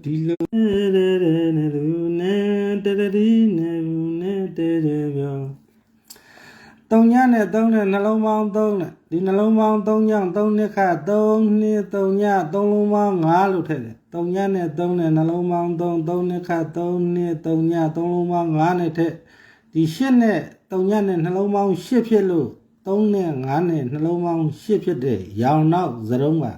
ဒီလိုနေလူနဲ့တရဒီနေဘူးနဲ့တဲတယ်ပြောတုံညနဲ့သုံးနဲ့နှလုံးပေါင်းသုံးနဲ့ဒီနှလုံးပေါင်းသုံးညောင်းသုံးနှစ်ခါသုံးနှစ်သုံးညသုံးလုံးပေါင်းငါးလို့ထည့်တယ်တုံညနဲ့သုံးနဲ့နှလုံးပေါင်းသုံးသုံးနှစ်ခါသုံးနှစ်သုံးညသုံးလုံးပေါင်းငါးနဲ့ထည့်ဒီရှစ်နဲ့တုံညနဲ့နှလုံးပေါင်းရှစ်ဖြစ်လို့သုံးနဲ့ငါးနဲ့နှလုံးပေါင်းရှစ်ဖြစ်တဲ့ရောင်နောက်သရုံးပါ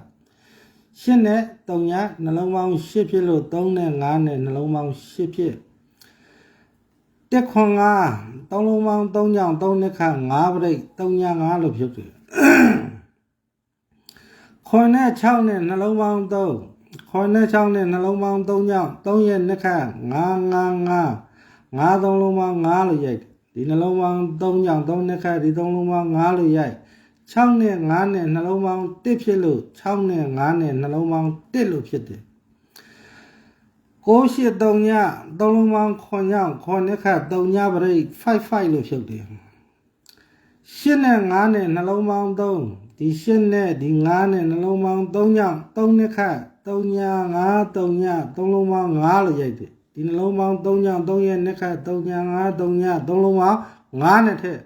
ရှစ်နဲ့တုံညနှလုံးပေါင်းရှစ်ဖြစ်လို့သုံးနဲ့ငါးနဲ့နှလုံးပေါင်းရှစ်ဖြစ်တက်ခွန်ငါသုံးလုံးပေါင်းသုံးကြောင်သုံးနှစ်ခါငါးပရိတ်သုံးညငါးလို့ဖြစ်တယ်ခွန်နဲ့6နဲ့နှလုံးပေါင်းသုံးခွန်နဲ့6နဲ့နှလုံးပေါင်း3ကြောင်3ရဲ့နှစ်ခါငါးသုံးလုံးပေါင်း5လို့ရိုက်ဒီနှလုံးပေါင်း3ကြောင်3နှစ်ခါဒီ3လုံးပေါင်း5လို့ရိုက်6နဲ့5နဲ့နှလုံးပေါင်း1ဖြစ်လို့6နဲ့5နဲ့နှလုံးပေါင်း1လို့ဖြစ်တယ်983ည3လုံးပေါင်း9ကြောင်9နှစ်ခါ3ညပရိတ်55လို့ဖြစ်တယ်8နဲ့5နဲ့နှလုံးပေါင်း3ဒီ8နဲ့ဒီ9နဲ့နှလုံးပေါင်း3ကြောင်3နှစ်ခါ3ည5 3ည3လုံးပေါင်း5လို့ရိုက်တယ်ဒီနှလုံးပေါင်း3ကြောင်3ရဲ့နှစ်ခါ3ည5 3ည3လုံးပေါင်း5နဲ့ထက်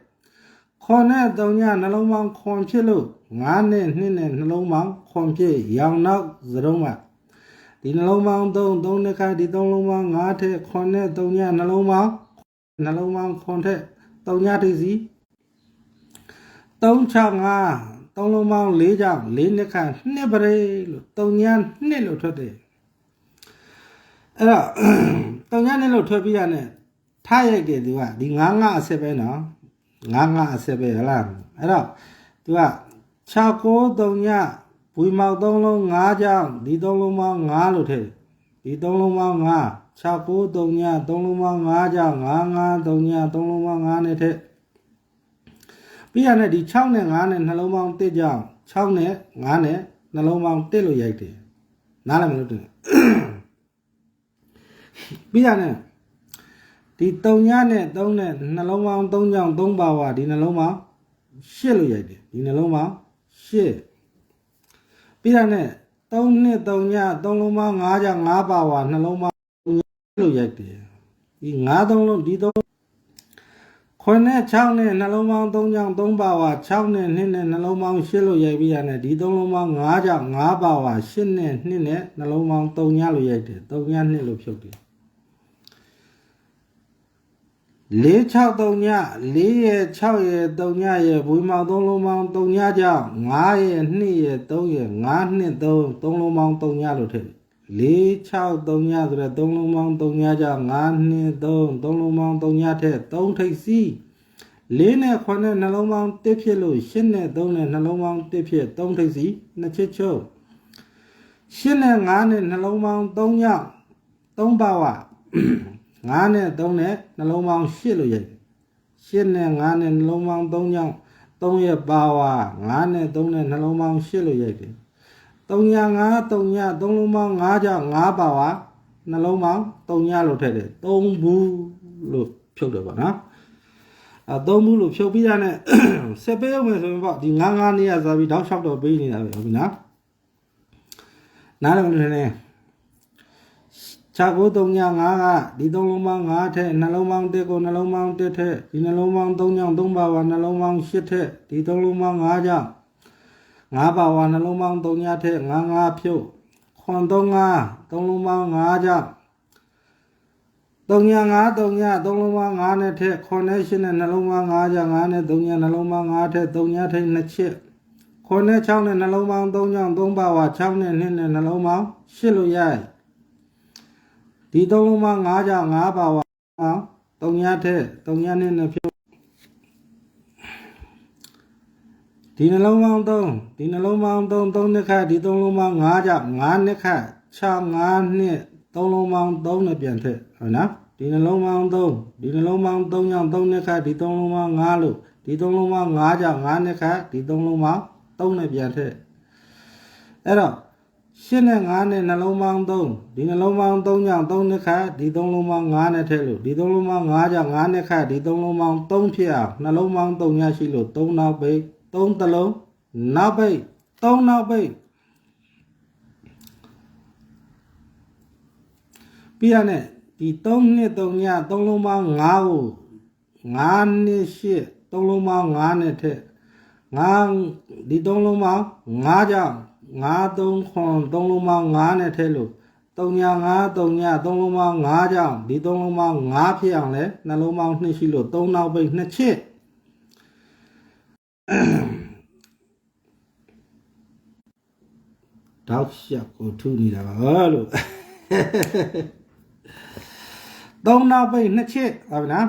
ခွန်နဲ့3ညနှလုံးပေါင်းခွန်ဖြစ်လို့9နဲ့2နဲ့နှလုံးပေါင်းခွန်ဖြစ်ရောင်နောက်သရုံးကဒီနှလုံးပေါင်း3နှစ်ခါဒီ3လုံးပေါင်း5ထက်ခွန်နဲ့3ညနှလုံးပေါင်းခွန်ထက်3ညထိပ်စီ365 3လုံးပေါင်း4ကြောင်4နှစ်ခါ2ပရိလို့3ည2လို့ထွက်တယ်အဲ့တော့3ည2လို့ထွက်ပြီးရတယ်ထားရိုက်တယ်သူကဒီ9အဆက်ပဲနော်9အဆက်ပဲဟလားအဲ့တော့သူက693ညဘွေမောက်3လုံး5ကြောင်ဒီ3လုံးပေါင်း5လို့ထည့်ဒီ3လုံးပေါင်း5 693ည3လုံးပေါင်း5ကြောင်553ည3လုံးပေါင်း5နဲ့ထည့်ပြီးရတယ်ဒီ6နဲ့5နဲ့နှလုံးပေါင်း1ကြောင်6နဲ့5နဲ့နှလုံးပေါင်း1လို့ရိုက်တယ်နားလည်မလို့တင်ပြီးရတယ်ဒီ3ညနဲ့3နဲ့နှလုံးပေါင်း3ကြောင်3ပါဝါဒီနှလုံးပေါင်း8လို့ရိုက်တယ်ဒီနှလုံးပေါင်း8ပြီးရတယ်3နဲ့3ည3လုံးပေါင်း5ကြောင်5ပါဝါနှလုံးပေါင်းလို့ရိုက်တယ်ဒီ5 3လုံးဒီ3ခွန်နဲ့6နဲ့နှလုံးပေါင်း3ကြောင်3ပါဝါ6နဲ့2နဲ့နှလုံးပေါင်း8လို့ရိုက်ပြီးရတယ်ဒီ3လုံးပေါင်း5ကြောင်5ပါဝါ8နဲ့2နဲ့နှလုံးပေါင်း3ညလို့ရိုက်တယ်3ည2လို့ဖြုတ်တယ်463ည4ရဲ့6ရဲ့3ညရဲ့ဘွေမောက်3လုံးပေါင်း3ညကြောင်5ရဲ့2ရဲ့3ရဲ့5နှစ်3လုံးပေါင်း3ညလို့ထည့်463ညဆိုတော့3လုံးပေါင်း3ညကြောင်5နှစ်3လုံးပေါင်း3ညထက်3ထိပ်စီး4နဲ့9နဲ့နှလုံးပေါင်း1ဖြစ်လို့8နဲ့3နဲ့နှလုံးပေါင်း1ဖြစ်3ထိပ်စီးနှစ်ချစ်ချုပ်8နဲ့9နဲ့နှလုံးပေါင်း3ည3ပါဝါ9နဲ့3နဲ့နှလုံးပေါင်း8လို့ရိုက်8နဲ့9နဲ့နှလုံးပေါင်း3ည3ရဲ့ပါဝါ9နဲ့3နဲ့နှလုံးပေါင်း8လို့ရိုက်တယ်3ည5 3ည3လုံးပေါင်း5ကြောင့်5ပါဝါနှလုံးပေါင်း3ညလို့ထည့်တယ်3ဘူးလို့ဖြုတ်တယ်ပေါ့နော်3ဘူးလို့ဖြုတ်ပြီးတာနဲ့ဆက်ပေးအောင်မယ်ဆိုရင်ပေါ့ဒီ9နေရဆိုပြီးတောက်လျှောက်တော့ပေးနေတာပဲဟုတ်ပြီနော်နားလည်မလို့နေ693ည5ကဒီ3လုံးပေါင်း5ထက်နှလုံးပေါင်း1ကိုနှလုံးပေါင်း1ထက်ဒီနှလုံးပေါင်း3ကြောင့်3ပါဝါနှလုံးပေါင်း8ထက်ဒီ3လုံးပေါင်း5ကြောင့်5ပါဝါနှလုံးပေါင်း3ညထက်5ဖြုတ်ခွန်35 3လုံးပေါင်း5ကြောင့်3ည5 3ည3လုံးပေါင်း5နဲ့ထက်ခွန်နဲ့8နဲ့နှလုံးပေါင်း5ကြောင့်5နဲ့3ညနှလုံးပေါင်း5ထက်3ညထိတ်2ချက်ခွန်နဲ့6နဲ့နှလုံးပေါင်း3ကြောင့်3ပါဝါ6နဲ့2နဲ့နှလုံးပေါင်း8လို့ရိုက်ဒီ3လုံးပေါင်း5ကြောင့်5ပါဝါ3ညထက်3ညနဲ့ဖြုတ်ဒီနှလုံးပေါင်း3ဒီနှလုံးပေါင်း3နှစ်ခါဒီ3လုံးပေါင်း5ကြောင့်5နှစ်ခါ6 5နှစ်3လုံးပေါင်း3နဲ့ပြန်ထည့်ဟုတ်နော်ဒီနှလုံးပေါင်း3ဒီနှလုံးပေါင်း3ကြောင့်3နှစ်ခါဒီ3လုံးပေါင်း5လို့ဒီ3လုံးပေါင်း5ကြောင့်5နှစ်ခါဒီ3လုံးပေါင်း3နဲ့ပြန်ထည့်အဲ့တော့8နဲ့9နဲ့နှလုံးပေါင်း3ဒီနှလုံးပေါင်း3ကြောင့်3နှစ်ခါဒီ3လုံးပေါင်း5နဲ့ထည့်လို့ဒီ3လုံးပေါင်း5ကြောင့်5နှစ်ခါဒီ3လုံးပေါင်း3ဖြစ်အောင်နှလုံးပေါင်း3ညရှိလို့3နောက်ပိတ်3တလုံးနောက်ပိတ်3နောက်ပိတ် ပြီးရနဲ့ဒီ3နှစ်3ည3လုံးပေါင်း5ကို5နှစ်8 3လုံးပေါင်း5နဲ့ထက်5ဒီ3လုံးပေါင်း5ကြောင့်5 3ခွန်3လုံးပေါင်း5နဲ့ထက်လို့3ည5 3ည3လုံးပေါင်း5ကြောင့်ဒီ3လုံးပေါင်း5ဖြစ်အောင်လဲနှလုံးပေါင်း2ရှိလို့3နောက်ပိတ်2ချစ်တောက်ရှက်ကိုထုနေတာပါလို့3နောက်ပိတ်2ချစ်ဟုတ်ပြီနော်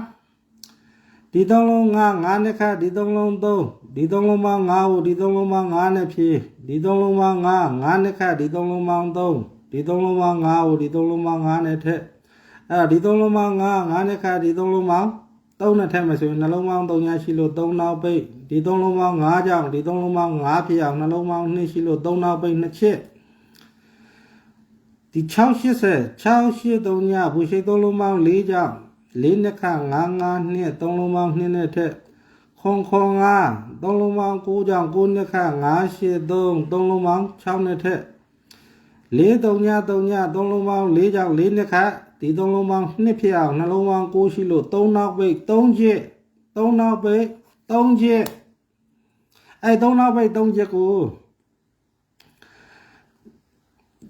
ဒီ3လုံး5နှစ်ခါဒီ3လုံး3ဒီ3လုံးပေါင်း5ကိုဒီ3လုံးပေါင်း5နဲ့ဖြည့်ဒီ3လုံးပေါင်း5နှစ်ခါဒီ3လုံးပေါင်း3ဒီ3လုံးပေါင်း5ကိုဒီ3လုံးပေါင်း5နဲ့ထက်အဲ့ဒီ3လုံးပေါင်း5နှစ်ခါဒီ3လုံးပေါင်း3နဲ့ထက်မှဆိုရင်နှလုံးပေါင်း3ညရှိလို့3နောက်ပိတ်ဒီ3လုံးပေါင်း5ကြောင့်ဒီ3လုံးပေါင်း5ဖြစ်အောင်နှလုံးပေါင်း2ရှိလို့3နောက်ပိတ်2ချစ်ဒီ680 683ညဘူရှိ3လုံးပေါင်း4ကြောင့်4နှစ်ခါ5နှစ်3လုံးပေါင်း2နဲ့ထက်ခွန်5 3လုံးပေါင်း9ကြောင့်9နှစ်ခါ583 3လုံးပေါင်း6နဲ့ထက်4 3ည3ည3လုံးပေါင်း4ကြောင့်4နှစ်ခါဒီ3လုံးပေါင်း2ဖြစ်အောင်နှလုံးပေါင်း9ရှိလို့3နောက်ပိတ်3ချစ်3နောက်ပိတ်3ချစ်အဲ့3နောက်ပိတ်3ချစ်ကို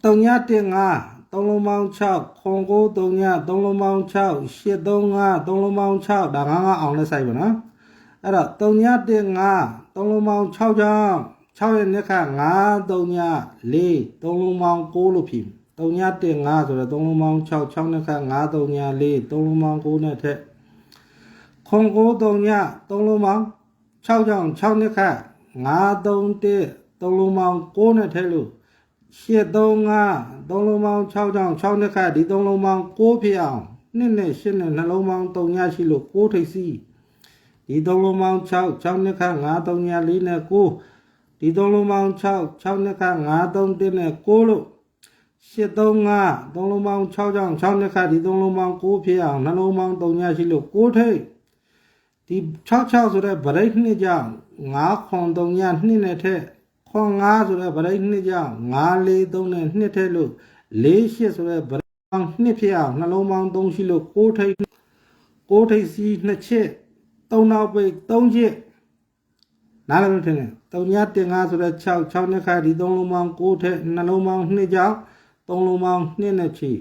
3ည1 5 3လုံးပေါင်း6ခွန်9 3ည3လုံးပေါင်း6 8 3 5 3လုံးပေါင်း6ဒါ9အောင်လက်ဆိုင်ပါနော်အဲ့တော့3ည1 5 3လုံးပေါင်း6ကြောင့်6ရဲ့နှစ်ခါ5 3ည4 3လုံးပေါင်း9လို့ဖြစ်3ည1 5ဆိုတော့3လုံးပေါင်း6 6နှစ်ခါ5 3ည4 3လုံးပေါင်း9နဲ့ထက်ခွန်9 3ည3လုံးပေါင်း6ကြောင့်6နှစ်ခါ5 3 1 3လုံးပေါင်း9နဲ့ထက်လို့8 3 5 3လုံးပေါင်း6ကြောင့်6နှစ်ခါဒီ3လုံးပေါင်း9ဖြစ်အောင်2နဲ့8နဲ့နှလုံးပေါင်း3ညရှိလို့9ထိပ်စီးဒီ3လုံးပေါင်း6 6နှစ်ခါ5 3ည4နဲ့9ဒီ3လုံးပေါင်း6 6နှစ်ခါ5 3 1နဲ့9လို့8 3 5 3လုံးပေါင်း6ကြောင့်6နှစ်ခါဒီ3လုံးပေါင်း9ဖြစ်အောင်နှလုံးပေါင်း3ညရှိလို့9ထိပ်ဒီ66ဆိုတဲ့ဗရိတ်နှစ်ကြောင့်5ခွန်3ည2နဲ့ထက်ခွန်5ဆိုတဲ့ဗရိတ်နှစ်ကြောင့်5 4 3နဲ့2ထဲလို့4 8ဆိုတဲ့ဗရိတ်ပေါင်း2ဖြစ်အောင်နှလုံးပေါင်း3ရှိလို့9ထိပ်စီ2ချစ်3နောက်ပိတ်3ချစ်နားလည်မထင်နဲ့3ည1 5ဆိုတဲ့6နှစ်ခါဒီ3လုံးပေါင်း9ထဲနှလုံးပေါင်း2ကြောင့်3လုံးပေါင်း2နဲ့ချစ်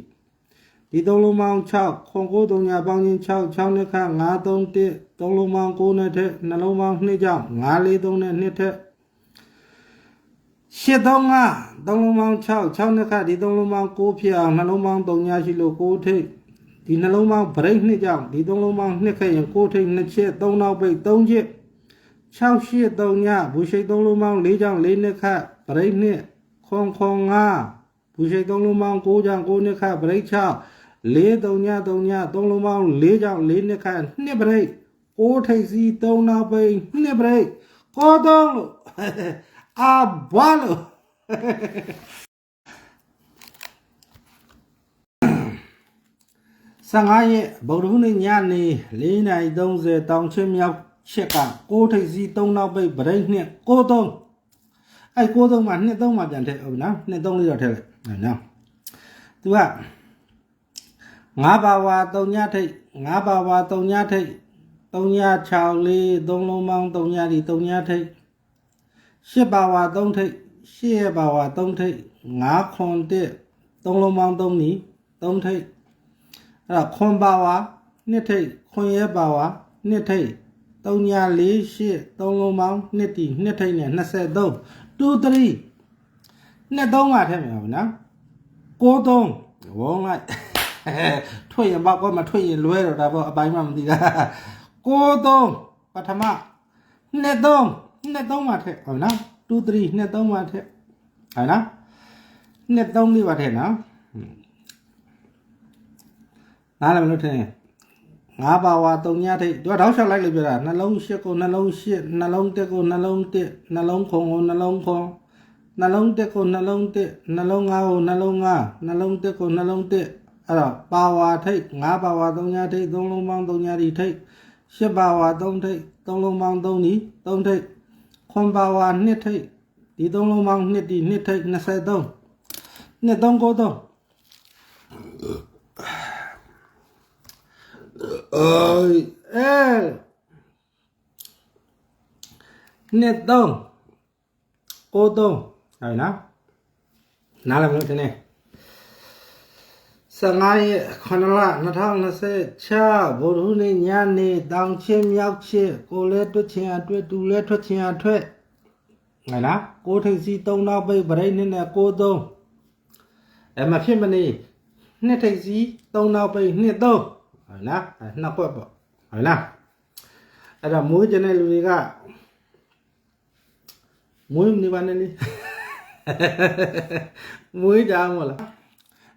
ဒီ3လုံးပေါင်း6ခွန်9 3ညပေါင်းချင်း6နှစ်ခါ5 3 1 3လုံးပေါင်း9နဲ့ထဲနှလုံးပေါင်း2ကြောင့်5 4 3နဲ့2ထဲ8 3 5 3လုံးပေါင်း6နှစ်ခါဒီ3လုံးပေါင်း9ဖြစ်အောင်နှလုံးပေါင်း3ညရှိလို့9ထိပ်ဒီနှလုံးပေါင်းဗရိတ်နှစ်ကြောင့်ဒီ3လုံးပေါင်း2ခဲ့ရင်9ထိပ်2ချက်3နောက်ပိတ်3ချက်6 8 3ညဘူရှိ3လုံးပေါင်း4ကြောင့်4နှစ်ခါဗရိတ်နှစ်ခွန်5ဘူရှိ3လုံးပေါင်း9ကြောင့်9နှစ်ခါဗရိတ်6 4 3ည3ည3လုံးပေါင်း4ကြောင့်4နှစ်ခါ2ဗရိတ်9ထိပ်စီ3နောက်ပိတ်2ဗရိတ်9 3လို့အာဘွားလို့15ရက်ဗုဒ္ဓဟူးနေ့ညနေ4:30တောင်ချင်းမြောက်ချက်က6ထိပ်စီ3နောက်ပိတ်ဗရိတ်နှစ်9 3အဲ့9 3မှာ2 3မှာပြန်ထည့်ဟုတ်နော်2 3လေးတော့ထည့်လိုက်နော်သူက5ပါဝါ3ညထိပ်5ပါဝါ3ညထိပ်3ည6 4 3လုံးပေါင်း3ညဒီ3ညထိပ်8ပါဝါ3ထိပ်8ပါဝါ3ထိပ်5ခွန်1 3လုံးပေါင်း3နီ3ထိပ်အဲ့ဒါခွန်ပါဝါ2ထိပ်ခွန်ရဲပါဝါ2ထိပ်3ည4 8 3လုံးပေါင်း2တီ2ထိပ်နဲ့23 2 3 2 3မှာထည့်မယ်ဟုတ်နော်9 3ဝုန်းလိုက်ထွက်ရင်ပေါ့ကွမထွက်ရင်လွဲတော့ဒါပေါ့အပိုင်းမှမသိတာ9 3ပထမ2 3 2 3မှာထည့်ဟုတ်နော်2 3 2 3မှာထည့်ဟုတ်နော်2 3လေးပါထည့်နော်နားလည်းမလို့ထည့်5ပါဝါ3ညထိပ်တော့တောက်လျှောက်လိုက်လို့ပြောတာနှလုံး8ကိုနှလုံး8နှလုံး1ကိုနှလုံး1နှလုံးခွန်ကိုနှလုံးခွန်နှလုံး1ကိုနှလုံး1နှလုံး5ကိုနှလုံး5နှလုံး1ကိုနှလုံး1အဲ့တော့ပါဝါထိပ်5ပါဝါ3ညထိပ်3လုံးပေါင်း3ညဒီထိပ်8ပါဝါ3ထိပ်3လုံးပေါင်း3ဒီ3ထိပ်ခွန်ပါဝါ2ထိပ်ဒီ3လုံးပေါင်း2ဒီ2ထိပ်23 2 3 9 3 နှစ်သုံးကိုသုံးဟုတ်နော်နားလည်မလို့တင်နေ15ရက်9လ2026ဗိုလ်ရုံးနေ့ညနေတောင်ချင်းမြောက်ချင်းကိုလဲတွတ်ချင်းအတွေ့တူလဲထွက်ချင်းအထွက်ဟုတ်နော်ကိုထိပ်စီ3နောက်ပိတ်ဗရိတ်နှစ်နဲ့ကိုသုံးမဖြစ်မနေနှစ်ထိပ်စီ3နောက်ပိတ်နှစ်သုံးဟုတ်နော်နှစ်ကွက်ပေါ့ဟုတ်လားအဲ့တော့မိုးကျတဲ့လူတွေကမွေးနေပါနဲ့လေမွေးကြမလား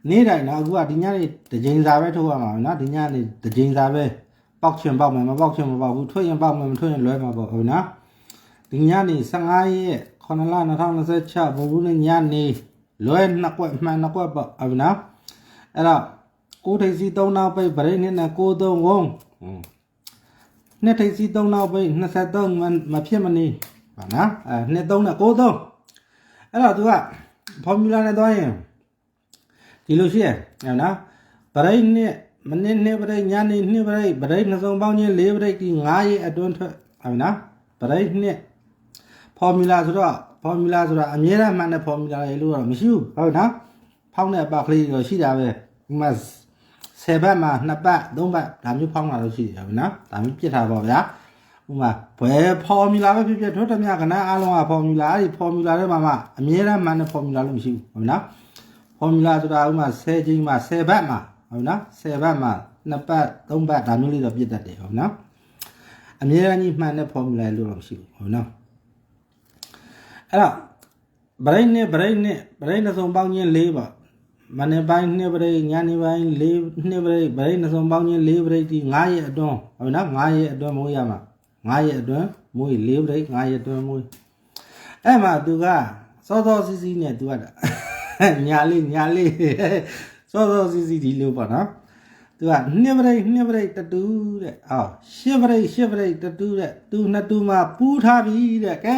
နေ့တိုင်းတော့အခုကဒီညနေတကြိမ်စာပဲထုတ်ရမှာနော်ဒီညနေတကြိမ်စာပဲပေါက်ချင်ပေါက်မယ်မပေါက်ချင်မပေါက်ဘူးထွက်ရင်ပေါက်မယ်မထွက်ရင်လွဲမှာပေါ့ဟုတ်နော်ဒီညနေ15ရက်9လ2026ဘုံဘူးနဲ့ညနေလွဲနှစ်ကွက်မှန်နှစ်ကွက်ပေါ့ဟုတ်နော်အဲ့တော့ကိုထိပ်စီ3နောက်ပိတ်ဗရိတ်နှစ်နဲ့ကိုသုံးဝုံနှစ်ထိပ်စီ3နောက်ပိတ်23မဖြစ်မနေပါနော်နှစ်သုံးနဲ့ကိုသုံးအဲ့တော့သူကဖော်မြူလာနဲ့သွားရင်ဒီလိုရှိရဟုတ်နော်ဗရိတ်နှစ်မနစ်နှစ်ဗရိတ်ညနေနှစ်ဗရိတ်ဗရိတ်နှစ်စုံပေါင်းချင်း4ဗရိတ်ဒီ9ရက်အတွင်းထွက်ဟုတ်နော်ဗရိတ်နှစ်ဖော်မြူလာဆိုတော့အမြဲတမ်းမှန်တဲ့ဖော်မြူလာရေလို့တော့မရှိဘူးဟုတ်နော်ဖောင်းတဲ့ပတ်ကလေးတော့ရှိတာပဲဒီမှာ10ဘတ်မှာ2ဘတ်3ဘတ်ဒါမျိုးဖောင်းလာလို့ရှိတယ်ဟုတ်နော်ဒါမျိုးပြစ်ထားပါဗျာဥမာဘယ်ဖော်မြူလာပဲဖြစ်ဖြစ်ထွက်သမျှကဏ္ဍအားလုံးကဖော်မြူလာအဲ့ဒီဖော်မြူလာထဲမှာမှအမြဲတမ်းမှန်တဲ့ဖော်မြူလာလို့မရှိဘူးဟုတ်နော်ဖော်မြူလာဆိုတာဥမာ10ချိန်မှာ10ဘတ်မှာဟုတ်နော်10ဘတ်မှာ2ဘတ်3ဘတ်ဒါမျိုးလေးတော့ပြစ်တတ်တယ်ဟုတ်နော်အမြဲတမ်းကြီးမှန်တဲ့ဖော်မြူလာလို့တော့မရှိဘူးဟုတ်နော်အဲ့တော့ဗရိတ်နှစ်စုံပေါင်းချင်း4ပေါ့မနေ့ပိုင်း2ဗရိတ်ညနေပိုင်း2ဗရိတ်နှစ်စုံပေါင်းချင်း4ဗရိတ်ဒီ9ရက်အတွင်းဟုတ်နော်9ရက်အတွင်းမိုးရမှာ9ရက်အတွင်းမိုး4ဗရိတ်9ရက်အတွင်းမိုးအဲ့မှာသူကစောစီစီနဲ့သူကညာလေးစောစီစီဒီလိုပေါ့နော်သူက2ဗရိတ်တတူတဲ့10ဗရိတ်တတူတဲ့သူနှစ်တူမှာပူးထားပြီတဲ့ကဲ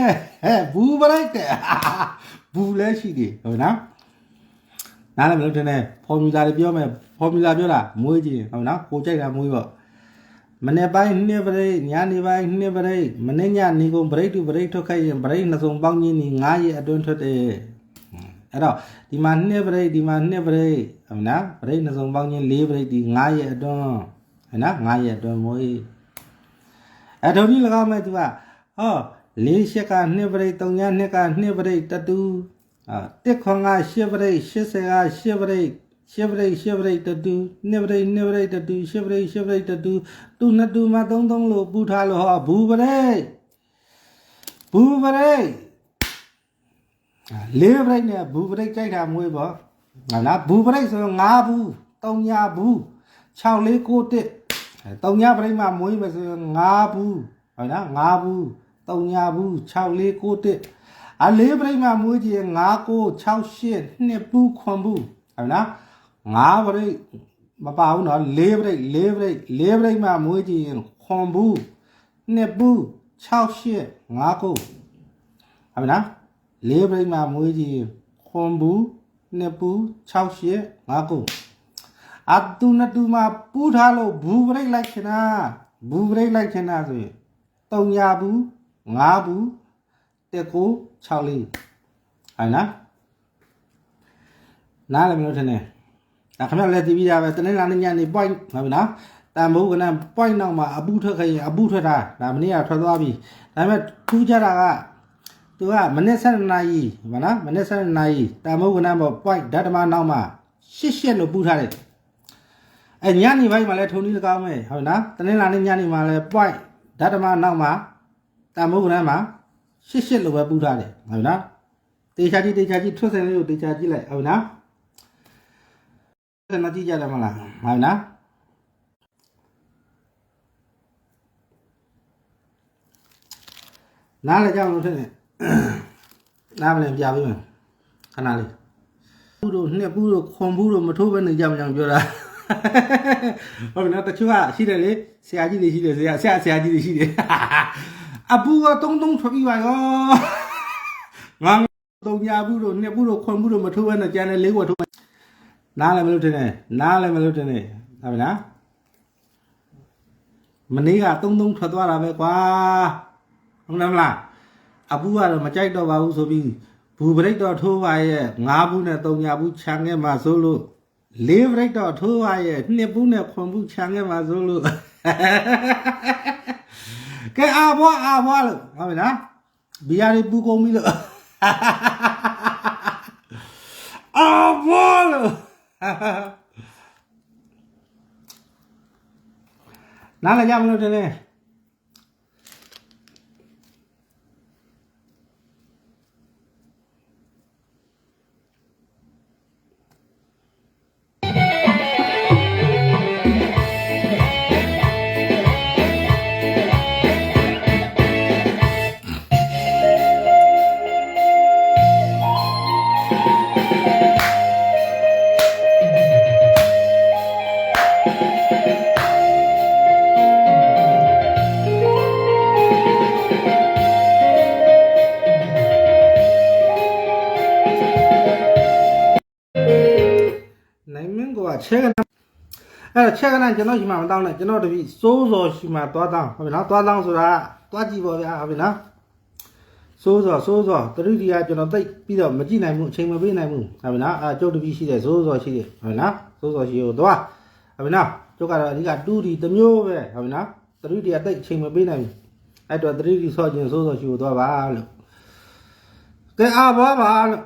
ဘူးဗရိတ်တဲ့ဘူးလည်းရှိတယ်ဟုတ်နော်နားလည်းမလို့တင်နေဖော်မြူလာတွေပြောမယ်ဖော်မြူလာပြောတာမွေးကြည့်ဟုတ်နော်ကိုကြိုက်တာမွေးပေါ့မနေ့ပိုင်း2ဗရိတ်ညနေပိုင်း2ဗရိတ်မနေ့ညနေကုန်ဗရိတ်တူဗရိတ်ထွက်ခဲ့ရင်ဗရိတ်နှစ်စုံပေါင်းချင်း9ရက်အတွင်းထွက်တယ်အဲ့တော့ဒီမှာ2ဗရိတ်ဒီမှာ2ဗရိတ်ဟုတ်နော်ဗရိတ်နှစ်စုံပေါင်းချင်း4ဗရိတ်ဒီ9ရက်အတွင်းဟုတ်နော်9ရက်အတွင်းမွေးအဲ့တော့ဒီ၎င်းမဲ့သူက4ရှက်က2ဗရိတ်3ည2က2ဗရိတ်တတူ1ခွန်က10ဗရိတ်80က10ဗရိတ်10ဗရိတ်တတူ2ဗရိတ်တတူ10ဗရိတ်တတူသူနှစ်တူမှာ3လို့ပူထားလို့ဘူးဗရိတ်4ဗရိတ်နဲ့ဘူးဗရိတ်ကြိုက်တာမွေးပေါ့ဟုတ်လားဘူးဗရိတ်ဆိုတော့5ဘူး3ညဘူး6 4 9 1 3ညဗရိတ်မှာမွေးမယ်ဆိုရင်5ဘူးဟုတ်လား5ဘူး3ညဘူး6 4 9 14ဗရိတ်မှာမွေးကြည့်5 9 6 8 2ဘူးခွန်ဘူးဟုတ်လား5ဗရိတ်မပါဘူးနော်4ဗရိတ်မှာမွေးကြည့်ရင်ခွန်ဘူး2ဘူး6 8 5 9ဟုတ်လား4ဗရိတ်မှာမွေးကြည့်ခွန်ဘူး2ဘူး6 8 5 9တူနှစ်တူမှာပူးထားလို့ဘူးဗရိတ်လိုက်ချင်တာဆိုရင်3ညဘူး5ဘူး1 9 6 4ဟုတ်လားနားလည်းမလို့ထင်နေဒါခင်ဗျလည်းတည်ပြီးတာပဲတနေ့လာနေ့ညနေ point ဟုတ်ပြီနော်တန်မိုးကန point နောက်မှာအပူထွက်ခဲ့ရင်အပူထွက်တာဒါမနေ့ကထွက်သွားပြီဒါပေမဲ့ထူးခြားတာကသူကမနေ့7နာရီဟုတ်နော်မနေ့7နာရီတန်မိုးကနပေါ့ point ဓာတ်မနောက်မှာ88လို့ပူထားတယ်ညနေပိုင်းမှာလည်းထုံနည်း၎င်းပဲဟုတ်နော်တနေ့လာနေ့ညနေမှာလည်း point ဓာတ်မနောက်မှာတန်မိုးကနမှာ88လို့ပဲပူထားတယ်ဟုတ်နော်တေချာကြည့်ထွက်စင်လေးကိုတေချာကြည့်လိုက်ဟုတ်နော်ဆက်မကြည့်ကြတယ်မလားဟုတ်နော်နားလည်းကြောက်လို့ထင်တယ်နားမလည်းပြပေးမယ်ခဏလေးဘူးတို့နှစ်ဘူးတို့ခွန်ဘူးတို့မထိုးဘဲနေကြမကြောင်ပြောတာဟုတ်နော်တချို့ကရှိတယ်လေဆရာကြီးတွေရှိတယ်ဆရာကြီးတွေရှိတယ်အပူကတုံးထွက်ပြီးပါရောငါ3ညဘူးတို့2ဘူးတို့ခွန်ဘူးတို့မထိုးဘဲနဲ့ကြံတယ်4ခွက်ထိုးနားလည်းမလို့ထင်တယ်ဟုတ်ပြီနော် မနေ့က3ထွက်သွားတာပဲကွာဟုတ်တယ်မလားအပူကတော့မကြိုက်တော့ပါဘူးဆိုပြီးဘူဘရိတ်တော့ထိုးပါရဲ့9ဘူးနဲ့3ညဘူးခြံခဲ့မှာဆိုလို့4ဘရိတ်တော့ထိုးပါရဲ့2ဘူးနဲ့9ဘူးခြံခဲ့မှာဆိုလို့ကဲအာဘွားလို့ဟုတ်ပြီနော်ဘီယာတွေပူကုန်ပြီလို့အာဘွားလို့နားလည်းကြမလို့တင်လေချဲကနအဲ့ချဲကနကျွန်တော်ရှိမှမတောင်းနဲ့ကျွန်တော်တပည့်စိုးစော်ရှိမှသွားတောင်းဟုတ်ပြီနော်သွားတောင်းဆိုတာသွားကြည့်ပါဗျာဟုတ်ပြီနော်စိုးစော်တတိယကျွန်တော်သိပြီးတော့မကြည့်နိုင်ဘူးအချိန်မပေးနိုင်ဘူးဟုတ်ပြီနော်ကျုပ်တပည့်ရှိတယ်စိုးစော်ရှိတယ်ဟုတ်ပြီနော်စိုးစော်ရှိကိုသွားဟုတ်ပြီနော်ကျုပ်ကတော့အဓိကတူတီတစ်မျိုးပဲဟုတ်ပြီနော်တတိယသိအချိန်မပေးနိုင်ဘူးအဲ့တော့တတိယဆော့ခြင်းစိုးစော်ရှိကိုသွားပါလို့ကဲအားပါလို့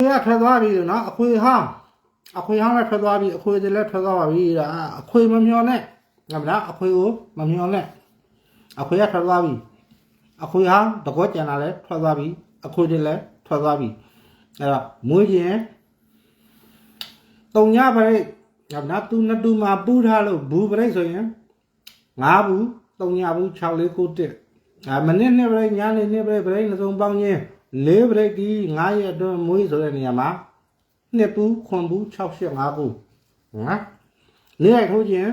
ရထွက်သွားပြီလို့နော်အခွေဟောင်းလည်းထွက်သွားပြီအခွေတွေလည်းထွက်သွားပါပြီဒါအခွေမမျောနဲ့ဟုတ်မလားအခွေကိုမမျောနဲ့အခွေကထွက်သွားပြီအခွေဟာတကောကြံလာလည်းထွက်သွားပြီအခွေတွေလည်းထွက်သွားပြီအဲ့တော့မွေးခြင်းတုံညပရိတ်ဟုတ်လားသူနှစ်တူမှာပူးထားလို့ဘူးပရိတ်ဆိုရင်9ဘူးတုံညဘူး6 4 9 1မနစ်နှစ်ပရိတ်ညနေနှစ်ပရိတ်နှစ်စုံပေါင်းခြင်း4ပရိတ်ဒီ9ရက်အတွင်းမွေးဆိုတဲ့နေရာမှာ2ဘူး9ဘူး6 8 5ဘူးနော်၄ရိုက်ထိုးခြင်း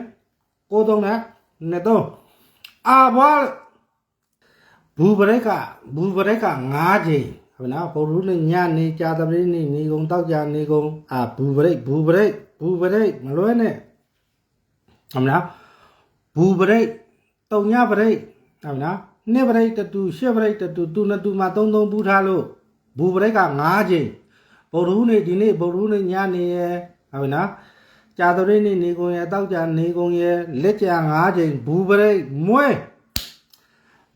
9 3နဲ့2 3အာဘောဘူးပရိတ်က5ချိန်ဟုတ်နော်ပုံလူနဲ့ညနေကြာတပင်းနေကုန်တောက်ကြနေကုန်ဘူးပရိတ်မလွဲနဲ့ဟုတ်လားဘူးပရိတ်တုံညပရိတ်ဟုတ်နော်2ပရိတ်တူ8ပရိတ်တူသူနှစ်တူမှာ3 3ဘူးထားလို့ဘူးပရိတ်က5ချိန်ပုံလူနဲ့ဒီနေ့ပုံလူနဲ့ညနေရဟုတ်နော်ကြာတပင်းနေကုန်ရတောက်ကြနေကုန်ရလက်ကြ5ချိန်ဘူးပရိတ်မွဲ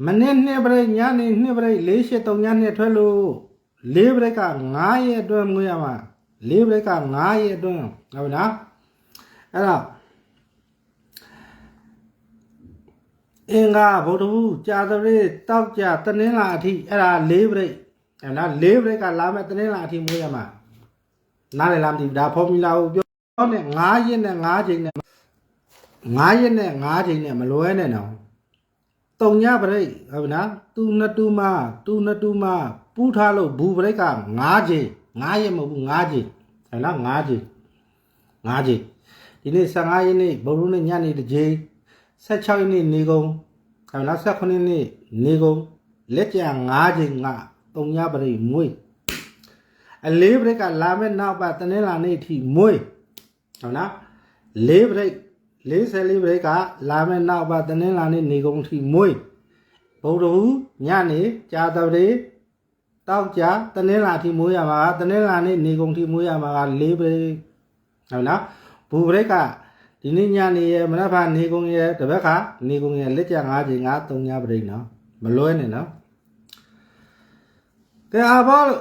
မနေ့နှစ်ပရိညနေနှစ်ပရိ4 8 3ညနှစ်ထွက်လို့4ပရိက9ရက်အတွင်းမွေးရမှာ4ပရိက9ရက်အတွင်းဟုတ်နော်အဲ့တော့အင်္ဂါဗုဒ္ဓဘူးကြာတပည့်တောက်ကြတနင်္လာအထိအဲ့ဒါ4ပရိဟုတ်နော်4ပရိကလာမဲ့တနင်္လာအထိမွေးရမှာနားလည်လားမသိဘူးဒါဖော်မူလာကိုပြောနဲ့9ရက်နဲ့9ချိန်နဲ့9ရက်နဲ့9ချိန်နဲ့မလွဲနဲ့နော်တုံညပရိတ်ဟုတ်နော်သူနှစ်တူမှာပူးထားလို့ဘူးပရိတ်က9ချိန်9ရက်မဟုတ်ဘူး9ချိန်ဟုတ်လား9ချိန်ဒီနေ့15ရက်နေ့ဗုဒ္ဓနေ့ညနေတစ်ချိန်16ရက်နေ့နေကုန်ဟုတ်လား18ရက်နေ့နေကုန်လက်ကြ9ချိန်ကတုံညပရိတ်မွေးအလေးပရိတ်ကလာမဲ့နောက်ပါတနင်္လာနေ့ထိမွေးဟုတ်နော်4ပရိတ်44ပရိတ်ကလာမဲ့နောက်ပါတနင်္လာနေ့နေကုန်ထိမွေးဗုဒ္ဓဟူးညနေကြာတပတိတောက်ကြတနင်္လာထိမွေးရမှာတနင်္လာနေ့နေကုန်ထိမွေးရမှာက4ပရိတ်ဟုတ်နော်ဘူပရိတ်ကဒီနေ့ညနေရမနက်ဖြန်နေကုန်ရတပတ်ခါနေကုန်ရလက်ကြ5ချိန်3ညပရိတ်နော်မလွဲနဲ့နော်ကဲအားပါလို့